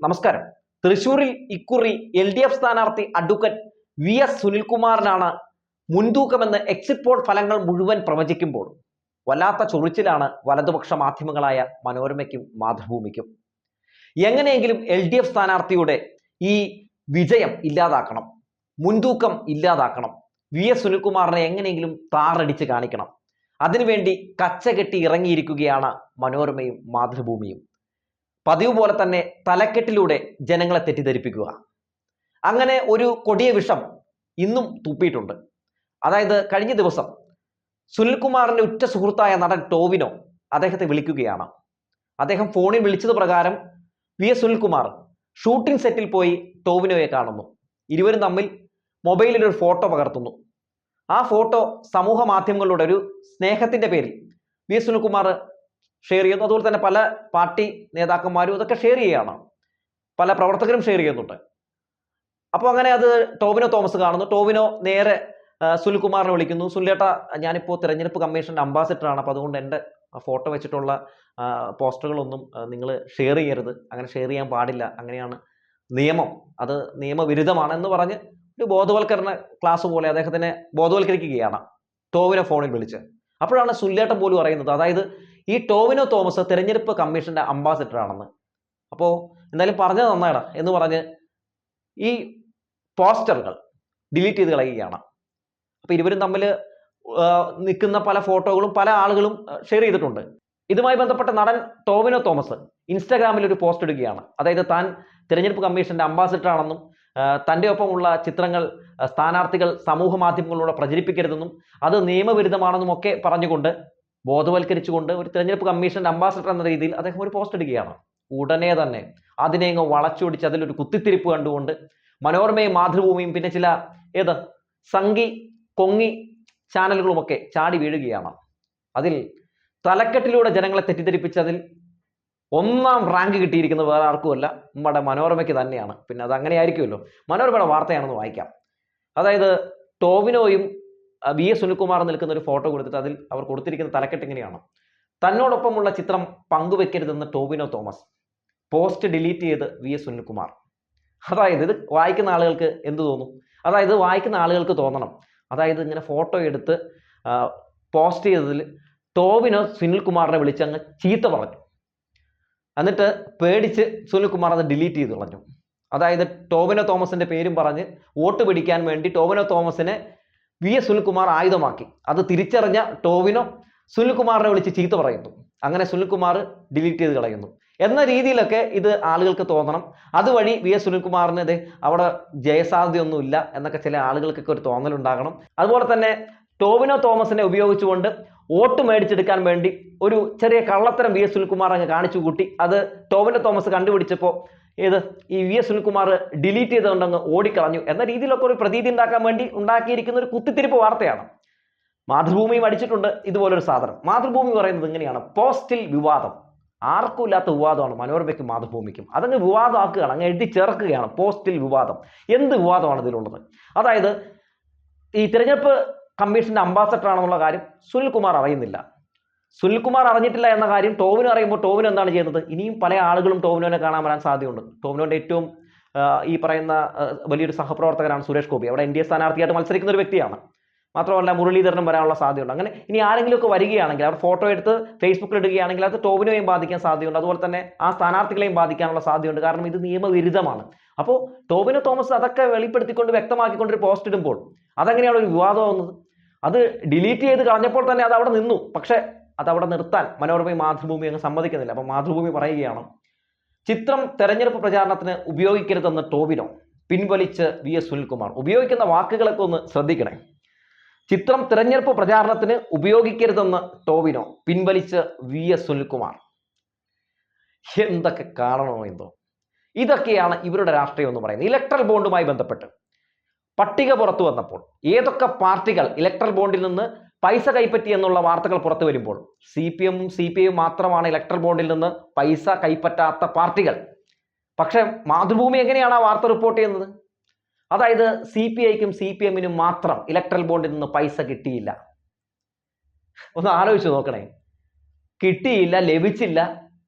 നമസ്കാരം. തൃശൂരിൽ ഇക്കുറി LDF സ്ഥാനാർത്ഥി അഡ്വക്കേറ്റ് VS സുനിൽകുമാറിനാണ് മുൻതൂക്കമെന്ന് എക്സിറ്റ് പോൾ ഫലങ്ങൾ മുഴുവൻ പ്രവചിക്കുമ്പോൾ വല്ലാത്ത ചൊറിച്ചിലാണ് വലതുപക്ഷ മാധ്യമങ്ങളായ മനോരമയ്ക്കും മാതൃഭൂമിക്കും. എങ്ങനെയെങ്കിലും LDF സ്ഥാനാർത്ഥിയുടെ ഈ വിജയം ഇല്ലാതാക്കണം, മുൻതൂക്കം ഇല്ലാതാക്കണം, VS സുനിൽകുമാറിനെ എങ്ങനെയെങ്കിലും താറടിച്ച് കാണിക്കണം. അതിനുവേണ്ടി കച്ചകെട്ടി ഇറങ്ങിയിരിക്കുകയാണ് മനോരമയും മാതൃഭൂമിയും. പതിവ് പോലെ തന്നെ തലക്കെട്ടിലൂടെ ജനങ്ങളെ തെറ്റിദ്ധരിപ്പിക്കുക. അങ്ങനെ ഒരു കൊടിയ വിഷം ഇന്നും തുപ്പിയിട്ടുണ്ട്. അതായത് കഴിഞ്ഞ ദിവസം സുനിൽകുമാറിന്റെ ഉറ്റ സുഹൃത്തായ നടൻ ടോവിനോ അദ്ദേഹത്തെ വിളിക്കുകയാണ്. അദ്ദേഹം ഫോണിൽ വിളിച്ചത് പ്രകാരം VS സുനിൽകുമാർ ഷൂട്ടിംഗ് സെറ്റിൽ പോയി ടോവിനോയെ കാണുന്നു. ഇരുവരും തമ്മിൽ മൊബൈലിൽ ഒരു ഫോട്ടോ പകർത്തുന്നു. ആ ഫോട്ടോ സമൂഹ മാധ്യമങ്ങളുടെ ഒരു സ്നേഹത്തിന്റെ പേരിൽ VS സുനിൽകുമാർ ഷെയർ ചെയ്യുന്നു. അതുപോലെ തന്നെ പല പാർട്ടി നേതാക്കന്മാരും ഇതൊക്കെ ഷെയർ ചെയ്യുകയാണ്, പല പ്രവർത്തകരും ഷെയർ ചെയ്യുന്നുണ്ട്. അപ്പോൾ അങ്ങനെ അത് ടോവിനോ തോമസ് കാണുന്നു. ടോവിനോ നേരെ സുനിൽകുമാറിനെ വിളിക്കുന്നു. സുനിലേട്ട, ഞാനിപ്പോൾ തിരഞ്ഞെടുപ്പ് കമ്മീഷന്റെ അംബാസിഡറാണ്, അപ്പോൾ അതുകൊണ്ട് എൻ്റെ ഫോട്ടോ വെച്ചിട്ടുള്ള പോസ്റ്ററുകളൊന്നും നിങ്ങൾ ഷെയർ ചെയ്യരുത്, അങ്ങനെ ഷെയർ ചെയ്യാൻ പാടില്ല, അങ്ങനെയാണ് നിയമം, അത് നിയമവിരുദ്ധമാണെന്ന് പറഞ്ഞ് ഒരു ബോധവൽക്കരണ ക്ലാസ് പോലെ അദ്ദേഹത്തിനെ ബോധവൽക്കരിക്കുകയാണ് ടോവിനോ ഫോണിൽ വിളിച്ച്. അപ്പോഴാണ് സുനിലേട്ടൻ പോലും അറിയുന്നത്, അതായത് ഈ ടോവിനോ തോമസ് തെരഞ്ഞെടുപ്പ് കമ്മീഷന്റെ അംബാസിഡർ ആണെന്ന്. അപ്പോൾ എന്തായാലും പറഞ്ഞത് നന്നായിടാ എന്ന് പറഞ്ഞ് ഈ പോസ്റ്ററുകൾ ഡിലീറ്റ് ചെയ്ത് കളയുകയാണ്. അപ്പോൾ ഇരുവരും തമ്മിൽ നിൽക്കുന്ന പല ഫോട്ടോകളും പല ആളുകളും ഷെയർ ചെയ്തിട്ടുണ്ട്. ഇതുമായി ബന്ധപ്പെട്ട നടൻ ടോവിനോ തോമസ് ഇൻസ്റ്റാഗ്രാമിൽ ഒരു പോസ്റ്റ് ഇടുകയാണ്. അതായത് താൻ തിരഞ്ഞെടുപ്പ് കമ്മീഷന്റെ അംബാസിഡർ ആണെന്നും തൻ്റെ ഒപ്പമുള്ള ചിത്രങ്ങൾ സ്ഥാനാർത്ഥികൾ സമൂഹ മാധ്യമങ്ങളിലൂടെ പ്രചരിപ്പിക്കരുതെന്നും അത് നിയമവിരുദ്ധമാണെന്നും ഒക്കെ പറഞ്ഞുകൊണ്ട് ബോധവൽക്കരിച്ചുകൊണ്ട് ഒരു തിരഞ്ഞെടുപ്പ് കമ്മീഷന്റെ അംബാസിഡർ എന്ന രീതിയിൽ അദ്ദേഹം ഒരു പോസ്റ്റ് ഇടുകയാണ്. ഉടനെ തന്നെ അതിനെ അങ്ങ് വളച്ചൊടിച്ച് അതിലൊരു കുത്തിത്തിരിപ്പ് കണ്ടുകൊണ്ട് മനോരമയും മാതൃഭൂമിയും പിന്നെ ചില സംഘി കൊങ്ങി ചാനലുകളുമൊക്കെ ചാടി വീഴുകയാണ്. അതിൽ തലക്കെട്ടിലൂടെ ജനങ്ങളെ തെറ്റിദ്ധരിപ്പിച്ചതിൽ ഒന്നാം റാങ്ക് കിട്ടിയിരിക്കുന്നത് വേറെ ആർക്കുമല്ല, നമ്മുടെ മനോരമയ്ക്ക് തന്നെയാണ്. പിന്നെ അത് അങ്ങനെ ആയിരിക്കുമല്ലോ, മനോരമയുടെ വാർത്തയാണെന്ന് വായിക്കാം. അതായത് ടോവിനോയും VS സുനിൽകുമാർ നിൽക്കുന്ന ഒരു ഫോട്ടോ കൊടുത്തിട്ട് അതിൽ അവർ കൊടുത്തിരിക്കുന്ന തലക്കെട്ട് ഇങ്ങനെയാണ്: തന്നോടൊപ്പമുള്ള ചിത്രം പങ്കുവെക്കരുതെന്ന് ടോവിനോ തോമസ്, പോസ്റ്റ് ഡിലീറ്റ് ചെയ്ത് VS സുനിൽകുമാർ. അതായത് ഇത് വായിക്കുന്ന ആളുകൾക്ക് എന്ത് തോന്നും? അതായത് വായിക്കുന്ന ആളുകൾക്ക് തോന്നണം, അതായത് ഇങ്ങനെ ഫോട്ടോ എടുത്ത് പോസ്റ്റ് ചെയ്തതിൽ ടോവിനോ സുനിൽകുമാറിനെ വിളിച്ചങ്ങ് ചീത്ത പറഞ്ഞു, എന്നിട്ട് പേടിച്ച് സുനിൽകുമാർ അത് ഡിലീറ്റ് ചെയ്ത് കളഞ്ഞു. അതായത് ടോവിനോ തോമസിന്റെ പേരും പറഞ്ഞ് വോട്ട് പിടിക്കാൻ വേണ്ടി ടോവിനോ തോമസിനെ VS സുനിൽകുമാർ ആയുധമാക്കി. അത് തിരിച്ചറിഞ്ഞ ടോവിനോ സുനിൽകുമാറിനെ വിളിച്ച് ചീത്ത പറയുന്നു. അങ്ങനെ സുനിൽകുമാർ ഡിലീറ്റ് ചെയ്ത് കളയുന്നു എന്ന രീതിയിലൊക്കെ ഇത് ആളുകൾക്ക് തോന്നണം. അതുവഴി VS സുനിൽകുമാറിന് അവിടെ ജയസാധ്യതയൊന്നും ഇല്ല എന്നൊക്കെ ചില ആളുകൾക്കൊക്കെ ഒരു തോന്നലുണ്ടാകണം. അതുപോലെ തന്നെ ടോവിനോ തോമസിനെ ഉപയോഗിച്ചുകൊണ്ട് വോട്ട് മേടിച്ചെടുക്കാൻ വേണ്ടി ഒരു ചെറിയ കള്ളത്തരം VS സുനിൽകുമാർ അങ്ങ് കാണിച്ചു കൂട്ടി. അത് ടോവിനോ തോമസ് കണ്ടുപിടിച്ചപ്പോൾ ഈ VS സുനിൽകുമാർ ഡിലീറ്റ് ചെയ്തുകൊണ്ടങ്ങ് ഓടിക്കളഞ്ഞു എന്ന രീതിയിലൊക്കെ ഒരു പ്രതീതി ഉണ്ടാക്കാൻ വേണ്ടി ഉണ്ടാക്കിയിരിക്കുന്ന ഒരു കുത്തിത്തിരിപ്പ് വാർത്തയാണ്. മാതൃഭൂമിയും അടിച്ചിട്ടുണ്ട് ഇതുപോലൊരു സാധനം. മാതൃഭൂമി പറയുന്നത് ഇങ്ങനെയാണ്: പോസ്റ്റിൽ വിവാദം. ആർക്കും ഇല്ലാത്ത വിവാദമാണ് മനോരമയ്ക്കും മാതൃഭൂമിക്കും. അതങ്ങ് വിവാദമാക്കുകയാണ്, അങ്ങ് എഴുതി ചേർക്കുകയാണ്. പോസ്റ്റിൽ വിവാദം. എന്ത് വിവാദമാണ് ഇതിലുള്ളത്? അതായത് ഈ തിരഞ്ഞെടുപ്പ് കമ്മീഷന്റെ അംബാസഡർ ആണെന്നുള്ള കാര്യം സുനിൽകുമാർ അറിയുന്നില്ല. സുനിൽകുമാർ അറിഞ്ഞിട്ടില്ല എന്ന കാര്യം ടോവിനോ അറിയുമ്പോൾ ടോവിനോ എന്താണ് ചെയ്യുന്നത്? ഇനിയും പല ആളുകളും ടോവിനോനെ കാണാൻ വരാൻ സാധ്യതയുണ്ട്. ടോവിനോന്റെ ഏറ്റവും ഈ പറയുന്ന വലിയൊരു സഹപ്രവർത്തകനാണ് സുരേഷ് ഗോപി. അവിടെ NDA സ്ഥാനാർത്ഥിയായിട്ട് മത്സരിക്കുന്ന ഒരു വ്യക്തിയാണ്. മാത്രമല്ല മുരളീധരനും വരാനുള്ള സാധ്യതയുണ്ട്. അങ്ങനെ ഇനി ആരെങ്കിലുമൊക്കെ വരികയാണെങ്കിൽ അവർ ഫോട്ടോ എടുത്ത് ഫേസ്ബുക്കിൽ ഇടുകയാണെങ്കിൽ അത് ടോവിനോയും ബാധിക്കാൻ സാധ്യതയുണ്ട്. അതുപോലെ തന്നെ ആ സ്ഥാനാർത്ഥികളെയും ബാധിക്കാനുള്ള സാധ്യതയുണ്ട്. കാരണം ഇത് നിയമവിരുദ്ധമാണ്. അപ്പോൾ ടോവിനോ തോമസ് അതൊക്കെ വെളിപ്പെടുത്തിക്കൊണ്ട് വ്യക്തമാക്കിക്കൊണ്ട് ഒരു പോസ്റ്റ് ഇടുമ്പോൾ അതെങ്ങനെയാണ് ഒരു വിവാദമാവുന്നത്? അത് ഡിലീറ്റ് ചെയ്ത് കളഞ്ഞപ്പോൾ തന്നെ അത് അവിടെ നിന്നു. പക്ഷെ അതവിടെ നിർത്താൻ മനോരമയും മാതൃഭൂമി അങ്ങ് സമ്മതിക്കുന്നില്ല. അപ്പം മാതൃഭൂമി പറയുകയാണ്: ചിത്രം തെരഞ്ഞെടുപ്പ് പ്രചാരണത്തിന് ഉപയോഗിക്കരുതെന്ന് ടോവിനോ, പിൻവലിച്ച് VS സുനിൽകുമാർ. ഉപയോഗിക്കുന്ന വാക്കുകളൊക്കെ ഒന്ന് ശ്രദ്ധിക്കണേ. ചിത്രം തെരഞ്ഞെടുപ്പ് പ്രചാരണത്തിന് ഉപയോഗിക്കരുതെന്ന് ടോവിനോ, പിൻവലിച്ച് VS സുനിൽകുമാർ. എന്തൊക്കെ കാണണമോ എന്തോ. ഇതൊക്കെയാണ് ഇവരുടെ രാഷ്ട്രീയം എന്ന് പറയുന്നത്. ഇലക്ട്രൽ ബോണ്ടുമായി ബന്ധപ്പെട്ട് പട്ടിക പുറത്തു വന്നപ്പോൾ ഏതൊക്കെ പാർട്ടികൾ ഇലക്ട്രൽ ബോണ്ടിൽ നിന്ന് പൈസ കൈപ്പറ്റി എന്നുള്ള വാർത്തകൾ പുറത്തു വരുമ്പോൾ CPM മാത്രമാണ് ഇലക്ട്രൽ ബോണ്ടിൽ നിന്ന് പൈസ കൈപ്പറ്റാത്ത പാർട്ടികൾ. പക്ഷെ മാതൃഭൂമി എങ്ങനെയാണ് ആ വാർത്ത റിപ്പോർട്ട് ചെയ്യുന്നത്? അതായത് CPIക്കും CPMനും മാത്രം ഇലക്ട്രൽ ബോണ്ടിൽ നിന്ന് പൈസ കിട്ടിയില്ല. ഒന്ന് ആലോചിച്ച് നോക്കണേ. കിട്ടിയില്ല, ലഭിച്ചില്ല,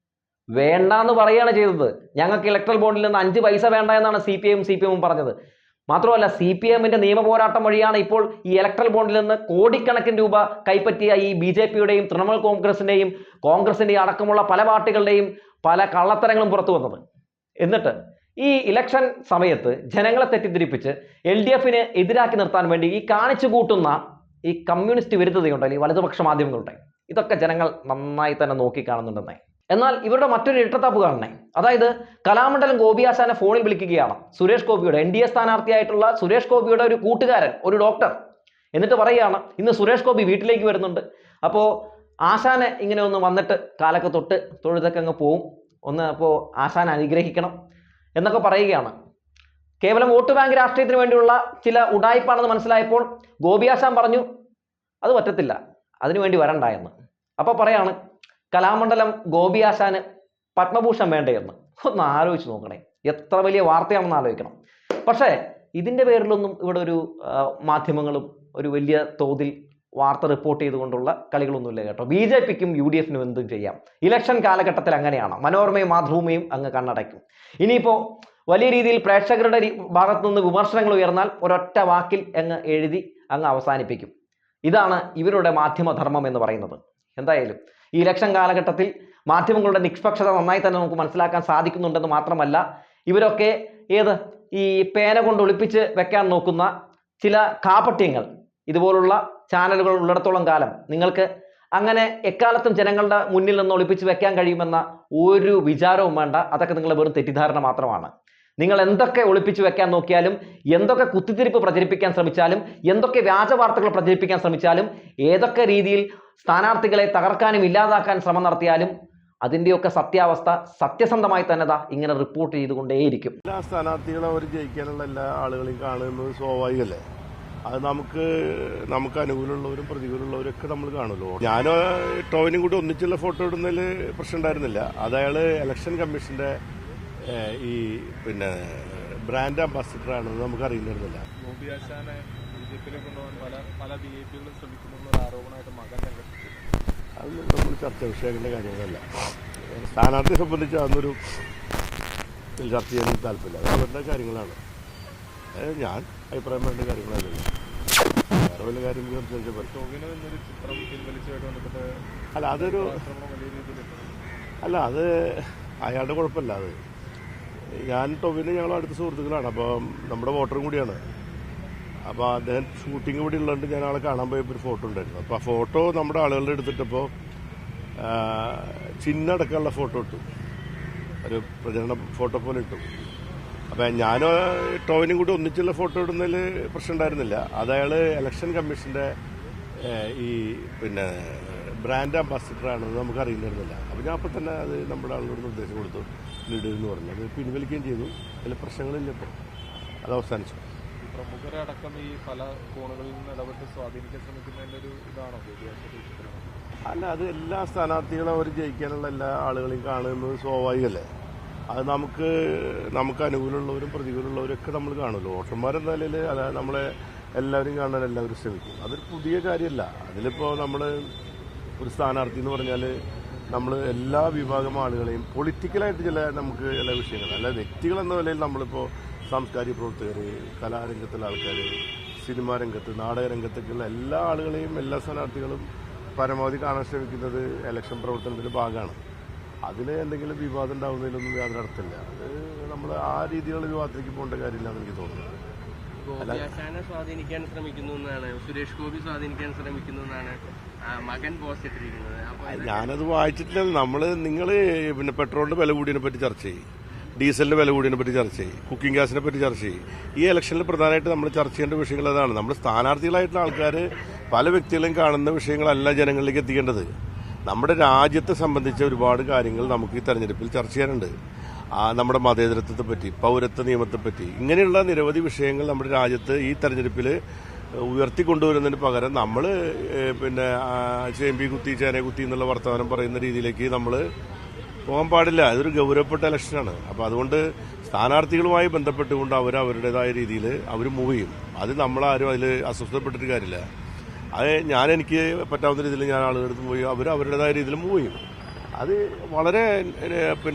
വേണ്ടാന്ന് പറയുകയാണ് ചെയ്തത്. ഞങ്ങൾക്ക് ഇലക്ട്രൽ ബോണ്ടിൽ നിന്ന് 5 പൈസ വേണ്ട എന്നാണ് CPIയും പറഞ്ഞത്. മാത്രമല്ല CPIഎമ്മിന്റെ നിയമ പോരാട്ടം വഴിയാണ് ഇപ്പോൾ ഈ ഇലക്ട്രൽ ബോണ്ടിൽ നിന്ന് കോടിക്കണക്കിന് രൂപ കൈപ്പറ്റിയ ഈ BJPയുടെയും തൃണമൂൽ കോൺഗ്രസിന്റെയും അടക്കമുള്ള പല പാർട്ടികളുടെയും പല കള്ളത്തരങ്ങളും പുറത്തു വന്നത്. എന്നിട്ട് ഈ ഇലക്ഷൻ സമയത്ത് ജനങ്ങളെ തെറ്റിദ്ധരിപ്പിച്ച് LDFനെ എതിരാക്കി നിർത്താൻ വേണ്ടി ഈ കാണിച്ചു കൂട്ടുന്ന ഈ കമ്മ്യൂണിസ്റ്റ് വിരുദ്ധതയുണ്ടല്ലോ, ഈ വലതുപക്ഷ മാധ്യമങ്ങളുടെ, ഇതൊക്കെ ജനങ്ങൾ നന്നായി തന്നെ നോക്കിക്കാണുന്നുണ്ടെന്നേ. എന്നാൽ ഇവരുടെ മറ്റൊരു ഇരട്ടത്താപ്പ് കാണണേ. അതായത് കലാമണ്ഡലം ഗോപിയാശാനെ ഫോണിൽ വിളിക്കുകയാണ് സുരേഷ് ഗോപിയുടെ NDA സ്ഥാനാർത്ഥിയായിട്ടുള്ള സുരേഷ് ഗോപിയുടെ ഒരു കൂട്ടുകാരൻ, ഒരു ഡോക്ടർ. എന്നിട്ട് പറയുകയാണ്, ഇന്ന് സുരേഷ് ഗോപി വീട്ടിലേക്ക് വരുന്നുണ്ട്, അപ്പോൾ ആശാനെ ഇങ്ങനെ ഒന്ന് വന്നിട്ട് കാലൊക്കെ തൊട്ട് തൊഴുതൊക്കെ അങ്ങ് പോവും, അപ്പോൾ ആശാനെ അനുഗ്രഹിക്കണം എന്നൊക്കെ പറയുകയാണ്. കേവലം വോട്ട് ബാങ്ക് രാഷ്ട്രീയത്തിന് വേണ്ടിയുള്ള ചില ഉഡായിപ്പാണെന്ന് മനസ്സിലായപ്പോൾ ഗോപിയാശാൻ പറഞ്ഞു അത് പറ്റത്തില്ല, അതിനുവേണ്ടി വരണ്ട എന്ന്. അപ്പോൾ പറയാണ് കലാമണ്ഡലം ഗോപിയാശാന് പത്മഭൂഷൺ വേണ്ടയെന്ന്. ഒന്ന് ആലോചിച്ച് നോക്കണേ, എത്ര വലിയ വാർത്തയാണെന്ന് ആലോചിക്കണം. പക്ഷേ ഇതിൻ്റെ പേരിലൊന്നും ഇവിടെ ഒരു മാധ്യമങ്ങളും ഒരു വലിയ തോതിൽ വാർത്ത റിപ്പോർട്ട് ചെയ്തുകൊണ്ടുള്ള കളികളൊന്നുമില്ല കേട്ടോ. BJPക്കും UDFനും എന്തും ചെയ്യാം. ഇലക്ഷൻ കാലഘട്ടത്തിൽ അങ്ങനെയാണ്. മനോരമയും മാതൃഭൂമിയും അങ്ങ് കണ്ണടയ്ക്കും. ഇനിയിപ്പോൾ വലിയ രീതിയിൽ പ്രേക്ഷകരുടെ ഭാഗത്തു നിന്ന് വിമർശനങ്ങൾ ഉയർന്നാൽ ഒരൊറ്റ വാക്കിൽ അങ്ങ് എഴുതി അങ്ങ് അവസാനിപ്പിക്കും. ഇതാണ് ഇവരുടെ മാധ്യമധർമ്മം എന്ന് പറയുന്നത്. എന്തായാലും ഈ ഇലക്ഷൻ കാലഘട്ടത്തിൽ മാധ്യമങ്ങളുടെ നിഷ്പക്ഷത നന്നായി തന്നെ നമുക്ക് മനസ്സിലാക്കാൻ സാധിക്കുന്നുണ്ടെന്ന് മാത്രമല്ല, ഇവരൊക്കെ ഈ പേന കൊണ്ട് ഒളിപ്പിച്ച് വെക്കാൻ നോക്കുന്ന ചില കാപട്യങ്ങൾ ഇതുപോലുള്ള ചാനലുകൾ ഉള്ളിടത്തോളം കാലം നിങ്ങൾക്ക് അങ്ങനെ എക്കാലത്തും ജനങ്ങളുടെ മുന്നിൽ നിന്ന് ഒളിപ്പിച്ച് വെക്കാൻ കഴിയുമെന്ന ഒരു വിചാരവും വേണ്ട. അതൊക്കെ നിങ്ങളുടെ വെറും തെറ്റിദ്ധാരണ മാത്രമാണ്. നിങ്ങൾ എന്തൊക്കെ ഒളിപ്പിച്ച് വെക്കാൻ നോക്കിയാലും, എന്തൊക്കെ കുത്തിത്തിരിപ്പ് പ്രചരിപ്പിക്കാൻ ശ്രമിച്ചാലും, എന്തൊക്കെ വ്യാജ വാർത്തകൾ പ്രചരിപ്പിക്കാൻ ശ്രമിച്ചാലും, ഏതൊക്കെ രീതിയിൽ സ്ഥാനാർത്ഥികളെ തകർക്കാനും ഇല്ലാതാക്കാൻ ശ്രമം നടത്തിയാലും അതിൻ്റെയൊക്കെ സത്യാവസ്ഥ സത്യസന്ധമായി തന്നെ ഇങ്ങനെ റിപ്പോർട്ട് ചെയ്തുകൊണ്ടേയിരിക്കും. എല്ലാ സ്ഥാനാർത്ഥികളെ അവർ ജയിക്കാനുള്ള എല്ലാ ആളുകളെയും കാണുന്നത് സ്വാഭാവികമല്ലേ. അത് നമുക്ക് അനുകൂലമുള്ളവരും പ്രതികൂലമുള്ളവരും ഒക്കെ നമ്മൾ കാണുമല്ലോ. ഞാനോ ടോവിനും കൂടി ഒന്നിച്ചുള്ള ഫോട്ടോ ഇടുന്നതിൽ പ്രശ്നം ഉണ്ടായിരുന്നില്ല. അത് അയാൾ ഇലക്ഷൻ കമ്മീഷന്റെ ഈ ബ്രാൻഡ് അംബാസിഡർ ആണെന്ന് നമുക്ക് അറിയുന്നില്ല. അത് നമ്മൾ ചർച്ച വിഷയങ്ങളുടെ കാര്യങ്ങളല്ല. സ്ഥാനാർത്ഥിയെ സംബന്ധിച്ച് അതൊന്നൊരു ചർച്ച ചെയ്യാൻ താല്പര്യമില്ല. അത് അവരുടെ കാര്യങ്ങളാണ്. ഞാൻ അഭിപ്രായം വേണ്ട കാര്യങ്ങളല്ല. വേറെ വല്ല കാര്യം അത് അയാളുടെ കുഴപ്പമില്ല. അത് ഞാൻ ടൊവിന് ഞങ്ങൾ അടുത്ത സുഹൃത്തുക്കളാണ്. അപ്പോൾ നമ്മുടെ വോട്ടറും കൂടിയാണ്. അപ്പോൾ അദ്ദേഹം ഷൂട്ടിംഗ് കൂടി ഉള്ളതുകൊണ്ട് ഞാൻ ആളെ കാണാൻ പോയപ്പോൾ ഒരു ഫോട്ടോ ഉണ്ടായിരുന്നു. അപ്പോൾ ആ ഫോട്ടോ നമ്മുടെ ആളുകളുടെ എടുത്തിട്ടപ്പോൾ ചിഹ്നടക്കമുള്ള ഫോട്ടോ ഇട്ടു, ഒരു പ്രചരണ ഫോട്ടോ പോലെ ഇട്ടു. അപ്പം ഞാനോ ടോവിനും കൂടി ഒന്നിച്ചുള്ള ഫോട്ടോ ഇടുന്നതിൽ പ്രശ്നം ഉണ്ടായിരുന്നില്ല. അത് അയാൾ ഇലക്ഷൻ കമ്മീഷന്റെ ഈ ബ്രാൻഡ് അംബാസിഡർ ആണെന്ന് നമുക്ക് അറിയുന്നില്ല. അപ്പം ഞാൻ അപ്പം തന്നെ അത് നമ്മുടെ ആളുകളോട് നിർദ്ദേശം കൊടുത്തു, ഇടുമെന്ന് പറഞ്ഞു. അത് പിൻവലിക്കുകയും ചെയ്തു. അതിൽ പ്രശ്നങ്ങളില്ല. ഇപ്പോൾ അത് അവസാനിച്ചു. പ്രമുഖരടക്കം ഈ പല കോണുകളിൽ നിന്ന് ഇടപെട്ട് സ്വാധീനിക്കാൻ ശ്രമിക്കുന്നതിൻ്റെ ഒരു ഇതാണോ? അല്ല, അത് എല്ലാ സ്ഥാനാർത്ഥികളും അവർ ജയിക്കാനുള്ള എല്ലാ ആളുകളെയും കാണുന്നത് സ്വാഭാവികമല്ലേ. അത് നമുക്ക് അനുകൂലമുള്ളവരും പ്രതികൂലമുള്ളവരും ഒക്കെ നമ്മൾ കാണുമല്ലോ. വോട്ടർമാരെന്ന നിലയിൽ അത് നമ്മളെ എല്ലാവരും കാണാൻ എല്ലാവരും ശ്രമിക്കും. അതൊരു പുതിയ കാര്യമല്ല. അതിലിപ്പോൾ നമ്മൾ ഒരു സ്ഥാനാർത്ഥി എന്ന് പറഞ്ഞാൽ നമ്മൾ എല്ലാ വിഭാഗം ആളുകളെയും പൊളിറ്റിക്കലായിട്ട് നമുക്ക് ചില വിഷയങ്ങൾ, അല്ല വ്യക്തികൾ എന്ന നിലയിൽ നമ്മളിപ്പോൾ സാംസ്കാരിക പ്രവർത്തകർ, കലാരംഗത്തുള്ള ആൾക്കാർ, സിനിമാ രംഗത്ത്, നാടകരംഗത്തൊക്കെയുള്ള എല്ലാ ആളുകളെയും എല്ലാ സ്ഥാനാർത്ഥികളും പരമാവധി കാണാൻ ശ്രമിക്കുന്നത് ഇലക്ഷൻ പ്രവർത്തനത്തിൻ്റെ ഭാഗമാണ്. അതിൽ എന്തെങ്കിലും വിവാദം ഉണ്ടാകുന്നതിലൊന്നും യാതൊരു അർത്ഥമില്ല. അത് നമ്മൾ ആ രീതിയിലുള്ള വിവാദത്തിലേക്ക് പോകേണ്ട കാര്യമില്ലാന്ന് എനിക്ക് തോന്നുന്നത്. സ്വാധീനിക്കാൻ ശ്രമിക്കുന്നു എന്നാണ് സുരേഷ് ഗോപി സ്വാധീനിക്കാൻ ശ്രമിക്കുന്നു എന്നാണ് മകൻ പോസ്റ്റ് ഇട്ടിരിക്കുന്നത്. ഞാനത് വായിച്ചിട്ടില്ല. നിങ്ങൾ പെട്രോളിന്റെ വില കൂടിയതിനെ പറ്റി ചർച്ച ചെയ്യും, ഡീസലിന്റെ വില കൂടിയതിനെ പറ്റി ചർച്ച ചെയ്യും, കുക്കിംഗ് ഗ്യാസിനെ പറ്റി ചർച്ച ചെയ്യും. ഈ ഇലക്ഷനിൽ പ്രധാനമായിട്ട് നമ്മൾ ചർച്ച ചെയ്യേണ്ട വിഷയങ്ങൾ അതാണ്. നമ്മൾ സ്ഥാനാർത്ഥികളായിട്ടുള്ള ആൾക്കാർ പല വ്യക്തികളെയും കാണുന്ന വിഷയങ്ങളല്ല ജനങ്ങളിലേക്ക് എത്തിക്കേണ്ടത്. നമ്മുടെ രാജ്യത്തെ സംബന്ധിച്ച ഒരുപാട് കാര്യങ്ങൾ നമുക്ക് ഈ തെരഞ്ഞെടുപ്പിൽ ചർച്ച ചെയ്യാനുണ്ട്. നമ്മുടെ മതേതരത്വത്തെ പറ്റി, പൗരത്വ നിയമത്തെപ്പറ്റി, ഇങ്ങനെയുള്ള നിരവധി വിഷയങ്ങൾ നമ്മുടെ രാജ്യത്ത് ഈ തെരഞ്ഞെടുപ്പിൽ ഉയർത്തിക്കൊണ്ടുവരുന്നതിന് പകരം നമ്മൾ ചേമ്പി കുത്തി ചേന കുത്തി എന്നുള്ള വർത്തമാനം പറയുന്ന രീതിയിലേക്ക് നമ്മൾ പോകാൻ പാടില്ല. ഇതൊരു ഗൗരവപ്പെട്ട ഇലക്ഷനാണ്. അപ്പോൾ അതുകൊണ്ട് സ്ഥാനാർത്ഥികളുമായി ബന്ധപ്പെട്ടുകൊണ്ട് അവരുടേതായ രീതിയിൽ അവർ മൂവ് ചെയ്യും. അത് നമ്മളാരും അതിൽ അസ്വസ്ഥപ്പെട്ടിട്ട് കാര്യമില്ല. അത് എനിക്ക് പറ്റാവുന്ന രീതിയിൽ ഞാൻ ആളുകളുടെ അടുത്ത് പോയി അവരുടേതായ രീതിയിൽ മൂവ് ചെയ്യും. അത് വളരെ